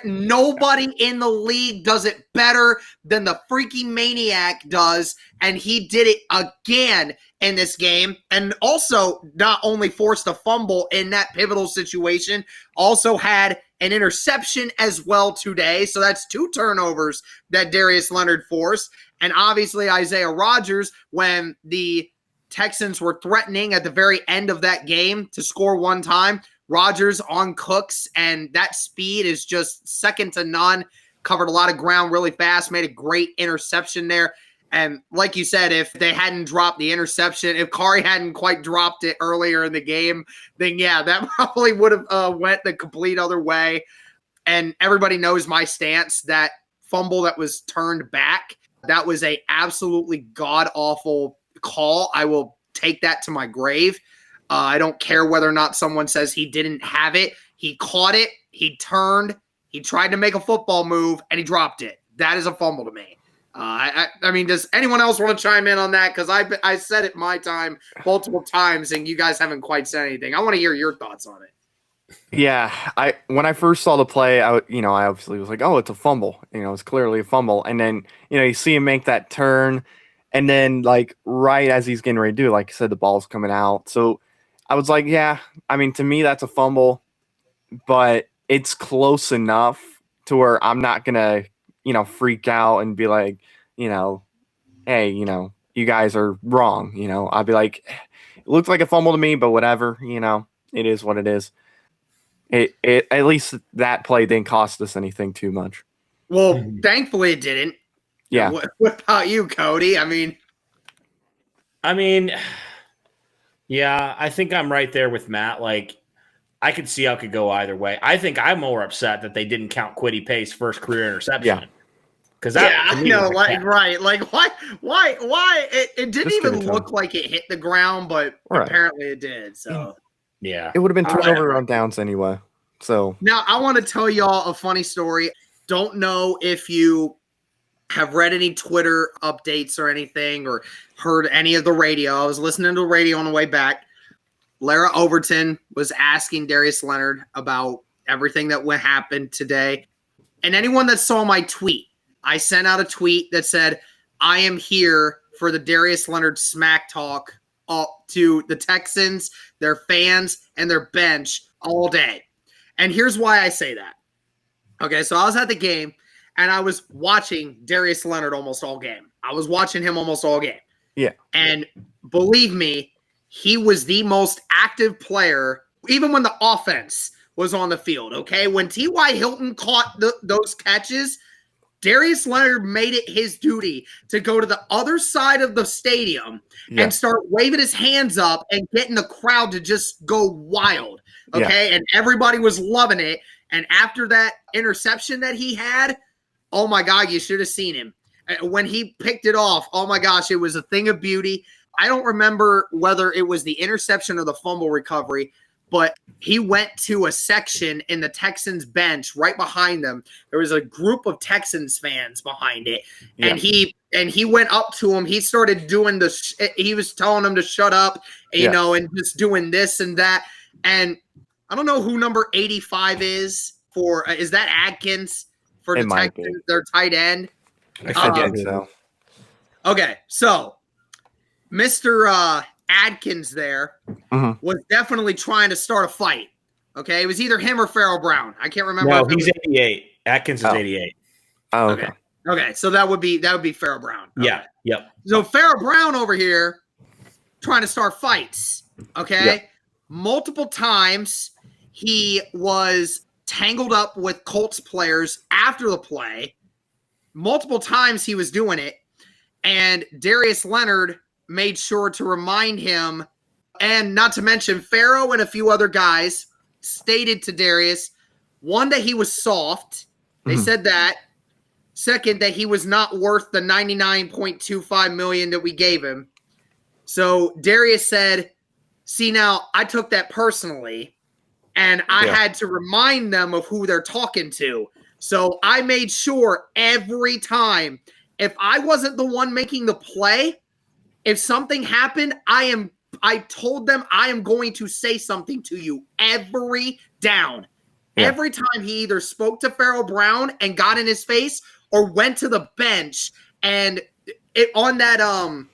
[SPEAKER 1] Nobody in the league does it better than the freaking maniac does, and he did it again in this game, and also not only forced a fumble in that pivotal situation, also had an interception as well today. So that's 2 turnovers that Darius Leonard forced. And obviously Isaiah Rodgers, when the Texans were threatening at the very end of that game to score one time, Rodgers on Cooks, and that speed is just second to none. Covered a lot of ground really fast, made a great interception there. And like you said, if they hadn't dropped the interception, if Khari hadn't quite dropped it earlier in the game, then yeah, that probably would have went the complete other way. And everybody knows my stance, that fumble that was turned back, that was a absolutely god-awful call. I will take that to my grave. I don't care whether or not someone says he didn't have it. He caught it. He turned. He tried to make a football move, and he dropped it. That is a fumble to me. I mean, does anyone else want to chime in on that? Because I said it my time multiple times, and you guys haven't quite said anything. I want to hear your thoughts on it.
[SPEAKER 2] Yeah, when I first saw the play, I obviously was like, oh, it's a fumble. It's clearly a fumble. And then, you see him make that turn, and then like right as he's getting ready to do, like I said, the ball's coming out. So I was like, yeah, I mean, to me, that's a fumble, but it's close enough to where I'm not gonna, freak out and be like, hey, you guys are wrong. I'll be like, it looks like a fumble to me, but whatever, it is what it is. It at least that play didn't cost us anything too much.
[SPEAKER 1] Well, thankfully it didn't.
[SPEAKER 2] Yeah.
[SPEAKER 1] What about you, Cody? I mean,
[SPEAKER 3] yeah, I think I'm right there with Matt. Like, I could see how it could go either way. I think I'm more upset that they didn't count Kwity Paye's first career interception.
[SPEAKER 2] Yeah.
[SPEAKER 3] Because
[SPEAKER 1] I know, right? Like, why? It didn't even look like it hit the ground, but apparently it did. So.
[SPEAKER 3] Yeah.
[SPEAKER 2] It would have been turnover on downs anyway. So
[SPEAKER 1] now I want to tell y'all a funny story. Don't know if you have read any Twitter updates or anything or heard any of the radio. I was listening to the radio on the way back. Lara Overton was asking Darius Leonard about everything that went happen today. And anyone that saw my tweet, I sent out a tweet that said, I am here for the Darius Leonard smack talk to the Texans, their fans, and their bench all day. And here's why I say that. Okay, so I was at the game, and I was watching Darius Leonard almost all game. I was watching him almost all game.
[SPEAKER 2] Yeah.
[SPEAKER 1] And believe me, he was the most active player, even when the offense was on the field, okay? When T.Y. Hilton caught those catches, Darius Leonard made it his duty to go to the other side of the stadium and start waving his hands up and getting the crowd to just go wild, okay? And everybody was loving it. And after that interception that he had, oh, my God, you should have seen him. When he picked it off, oh, my gosh, it was a thing of beauty. I don't remember whether it was the interception or the fumble recovery, but he went to a section in the Texans bench right behind them. There was a group of Texans fans behind it. Yeah. And he went up to him. He started doing he was telling them to shut up, you know, and just doing this and that. And I don't know who number 85 is for, is that Adkins for the Texans, their tight end?
[SPEAKER 2] I think so.
[SPEAKER 1] Okay. So Mr. Adkins there was definitely trying to start a fight. Okay, it was either him or Farrell Brown. I can't remember.
[SPEAKER 3] No, he's 88. Atkins is 88.
[SPEAKER 2] Oh, okay.
[SPEAKER 1] Okay, so that would be Farrell Brown. Okay.
[SPEAKER 3] Yeah. Yep.
[SPEAKER 1] So Farrell Brown over here trying to start fights. Okay, multiple times he was tangled up with Colts players after the play. Multiple times he was doing it, and Darius Leonard made sure to remind him, and not to mention Pharaoh and a few other guys stated to Darius, one, that he was soft. They said that. Second, that he was not worth the $99.25 million that we gave him. So Darius said, see, now I took that personally, and I had to remind them of who they're talking to. So I made sure every time, if I wasn't the one making the play, if something happened, I told them I am going to say something to you every down. Yeah. Every time he either spoke to Farrell Brown and got in his face or went to the bench and it no,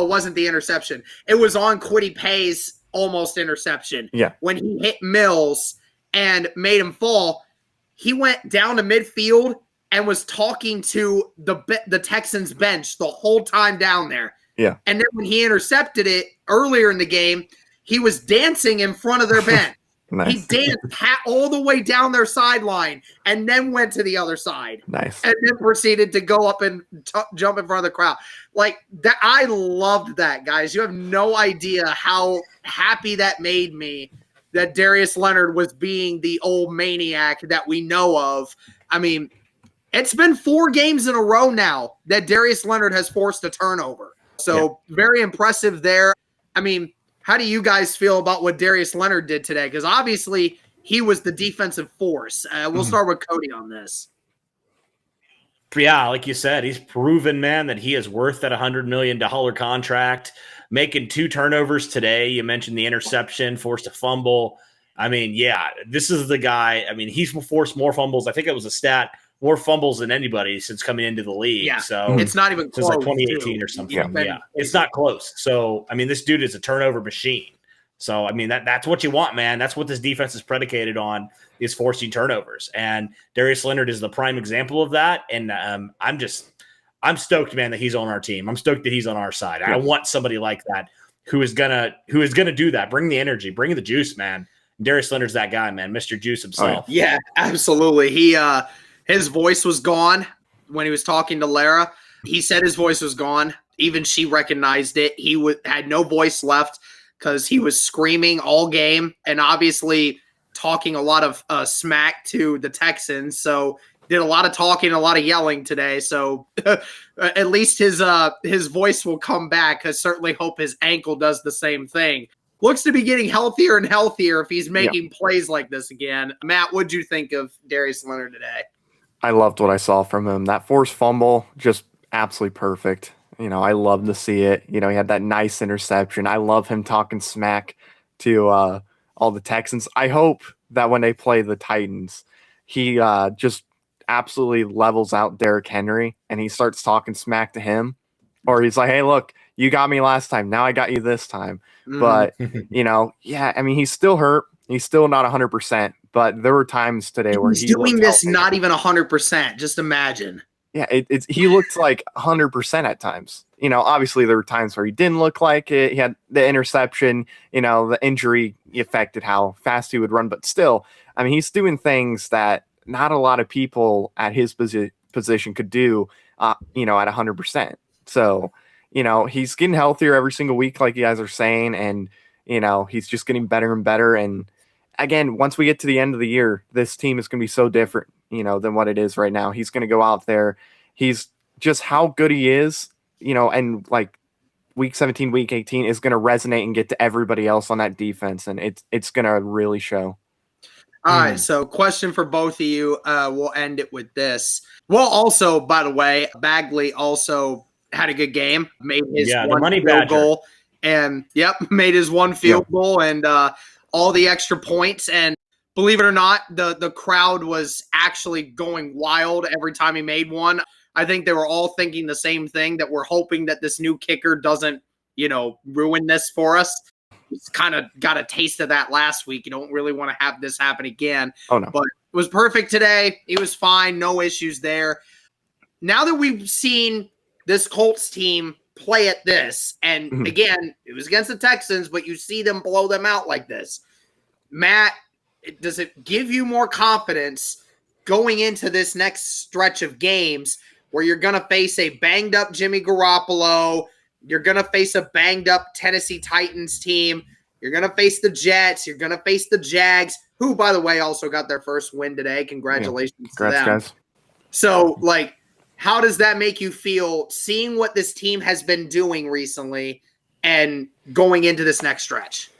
[SPEAKER 1] it wasn't the interception. It was on Kwity Paye's almost interception.
[SPEAKER 2] Yeah.
[SPEAKER 1] When he hit Mills and made him fall, he went down to midfield and was talking to the Texans bench the whole time down there.
[SPEAKER 2] Yeah.
[SPEAKER 1] And then when he intercepted it earlier in the game, he was dancing in front of their bench. Nice. He danced all the way down their sideline and then went to the other side.
[SPEAKER 2] Nice.
[SPEAKER 1] And then proceeded to go up and jump in front of the crowd. Like that, I loved that, guys. You have no idea how happy that made me that Darius Leonard was being the old maniac that we know of. I mean, it's been 4 games in a row now that Darius Leonard has forced a turnover. So very impressive there. I mean, How do you guys feel about what Darius Leonard did today? Because obviously he was the defensive force. We'll start with Cody on this.
[SPEAKER 3] Yeah, like you said, he's proven, man, that he is worth that $100 million contract. Making 2 turnovers today. You mentioned the interception, forced a fumble. I mean, yeah, this is the guy. I mean, he's forced more fumbles. I think it was a stat, more fumbles than anybody since coming into the league.
[SPEAKER 1] Yeah,
[SPEAKER 3] so
[SPEAKER 1] it's not even close.
[SPEAKER 3] Since like 2018 or something. Yeah, it's not close. So, I mean, this dude is a turnover machine. So, I mean, that's what you want, man. That's what this defense is predicated on, is forcing turnovers. And Darius Leonard is the prime example of that. And I'm stoked, man, that he's on our team. I'm stoked that he's on our side. I want somebody like that who is gonna do that. Bring the energy, bring the juice, man. Darius Leonard's that guy, man. Mr. Juice himself.
[SPEAKER 1] Yeah, absolutely. His voice was gone when he was talking to Lara. He said his voice was gone. Even she recognized it. He had no voice left because he was screaming all game and obviously talking a lot of smack to the Texans. So did a lot of talking, a lot of yelling today. So at least his voice will come back. I certainly hope his ankle does the same thing. Looks to be getting healthier and healthier if he's making plays like this again. Matt, what'd you think of Darius Leonard today?
[SPEAKER 2] I loved what I saw from him. That forced fumble, just absolutely perfect. I love to see it. He had that nice interception. I love him talking smack to all the Texans. I hope that when they play the Titans, he just absolutely levels out Derrick Henry and he starts talking smack to him. Or he's like, hey, look, you got me last time. Now I got you this time. But, I mean, he's still hurt. He's still not 100%. But there were times today where
[SPEAKER 1] he's doing this not even 100%. Just imagine.
[SPEAKER 2] Yeah, he looked like 100% at times. Obviously there were times where he didn't look like it. He had the interception, the injury affected how fast he would run. But still, I mean, he's doing things that not a lot of people at his position could do, at 100%. So, he's getting healthier every single week, like you guys are saying. And, he's just getting better and better. And again, once we get to the end of the year, this team is going to be so different, than what it is right now. He's going to go out there. He's just how good he is, and like week 17, week 18 is going to resonate and get to everybody else on that defense. And it's going to really show.
[SPEAKER 1] All right. So question for both of you. We'll end it with this. Well, also, by the way, Bagley also had a good game, made his one field goal and made his one field goal and all the extra points. And believe it or not, the crowd was actually going wild every time he made one. I think they were all thinking the same thing, that we're hoping that this new kicker doesn't, ruin this for us. It's kind of got a taste of that last week. You don't really want to have this happen again.
[SPEAKER 2] Oh, no.
[SPEAKER 1] But it was perfect today. He was fine. No issues there. Now that we've seen this Colts team play at this, and again, it was against the Texans, but you see them blow them out like this. Matt, does it give you more confidence going into this next stretch of games where you're going to face a banged-up Jimmy Garoppolo, you're going to face a banged-up Tennessee Titans team, you're going to face the Jets, you're going to face the Jags, who, by the way, also got their first win today. Congratulations to them. Guys. So, how does that make you feel seeing what this team has been doing recently and going into this next stretch?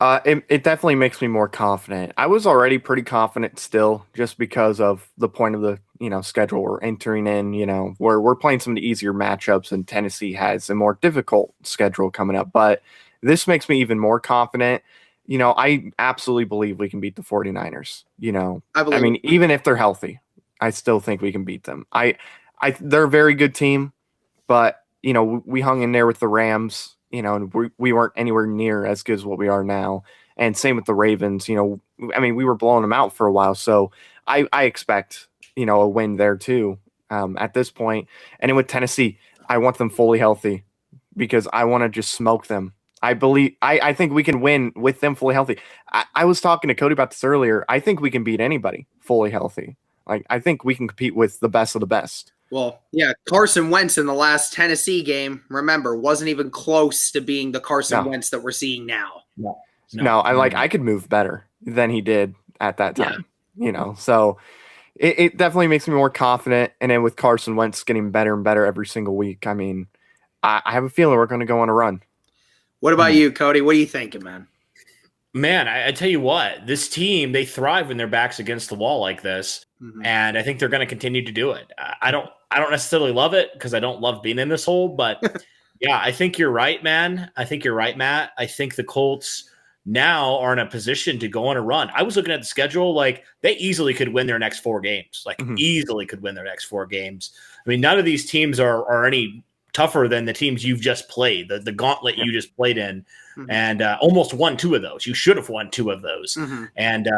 [SPEAKER 2] It definitely makes me more confident. I was already pretty confident still, just because of the point of the schedule we're entering in. Where we're playing some of the easier matchups, and Tennessee has a more difficult schedule coming up. But this makes me even more confident. I absolutely believe we can beat the 49ers. I mean, even if they're healthy, I still think we can beat them. They're a very good team, but we hung in there with the Rams. And we weren't anywhere near as good as what we are now. And same with the Ravens. I mean, we were blowing them out for a while. So I expect, a win there too at this point. And then with Tennessee, I want them fully healthy because I want to just smoke them. I think we can win with them fully healthy. I was talking to Cody about this earlier. I think we can beat anybody fully healthy. I think we can compete with the best of the best.
[SPEAKER 1] Well, yeah, Carson Wentz in the last Tennessee game, remember, wasn't even close to being the Carson Wentz that we're seeing now.
[SPEAKER 2] No, I could move better than he did at that time. So it definitely makes me more confident. And then with Carson Wentz getting better and better every single week, I mean, I have a feeling we're going to go on a run.
[SPEAKER 1] What about you, Cody? What are you thinking, man?
[SPEAKER 3] Man, I tell you what, this team, they thrive when their back's against the wall like this. Mm-hmm. And I think they're going to continue to do it. I don't necessarily love it because I don't love being in this hole, but yeah, I think you're right, man. I think you're right, Matt. I think the Colts now are in a position to go on a run. I was looking at the schedule, like they easily could win their next 4 games, easily could win their next 4 games. I mean, none of these teams are any tougher than the teams you've just played, the gauntlet you just played in, and almost won 2 of those. You should have won 2 of those. And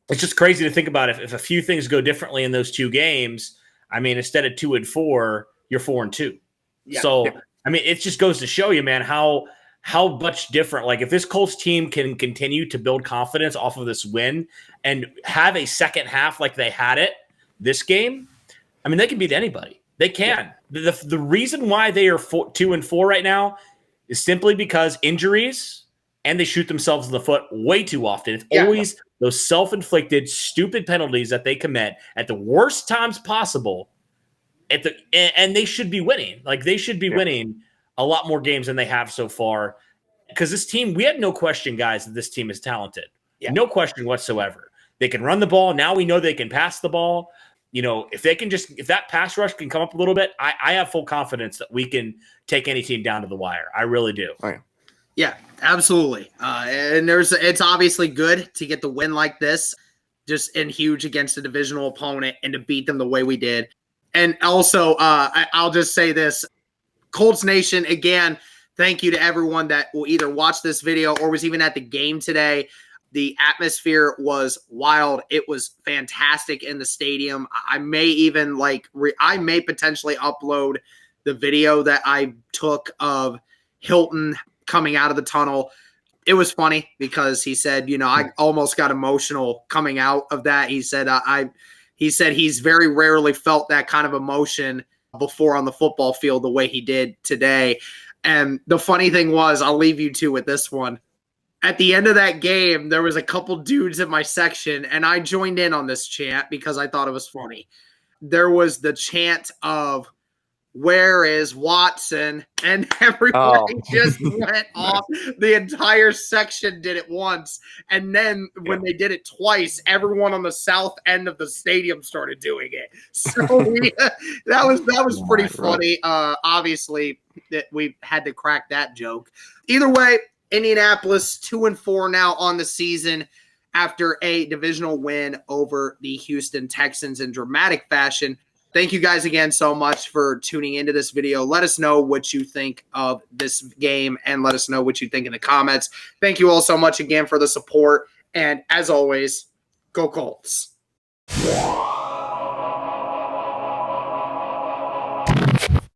[SPEAKER 3] it's just crazy to think about if a few things go differently in those 2 games. I mean, instead of 2 and 4, you're 4 and 2. Yeah. So, I mean, it just goes to show you, man, how much different. Like if this Colts team can continue to build confidence off of this win and have a second half like they had it this game, I mean, they can beat anybody. They can. Yeah. The reason why they are 2 and 4 right now is simply because injuries, and they shoot themselves in the foot way too often. It's always those self-inflicted, stupid penalties that they commit at the worst times possible. And they should be winning. Like they should be winning a lot more games than they have so far. Because this team, we had no question, guys, that this team is talented. Yeah. No question whatsoever. They can run the ball. Now we know they can pass the ball. You know, if that pass rush can come up a little bit, I have full confidence that we can take any team down to the wire. I really do.
[SPEAKER 2] Oh, yeah.
[SPEAKER 1] Yeah, absolutely. And it's obviously good to get the win like this, just in huge against a divisional opponent and to beat them the way we did. And also, I'll just say this, Colts Nation, again, thank you to everyone that will either watch this video or was even at the game today. The atmosphere was wild. It was fantastic in the stadium. I may even I may potentially upload the video that I took of Hilton coming out of the tunnel. It was funny because he said, you know, I almost got emotional coming out of that. He said, he's very rarely felt that kind of emotion before on the football field the way he did today. And the funny thing was, I'll leave you two with this one. At the end of that game, there was a couple dudes in my section, and I joined in on this chant because I thought it was funny. There was the chant of, "Where is Watson?" And everybody just went off. The entire section did it once. And then when they did it twice, everyone on the south end of the stadium started doing it. So that was pretty funny. Obviously, that we had to crack that joke. Either way, Indianapolis 2 and 4 now on the season after a divisional win over the Houston Texans in dramatic fashion. Thank you guys again so much for tuning into this video. Let us know what you think of this game and let us know what you think in the comments. Thank you all so much again for the support. And as always, go Colts.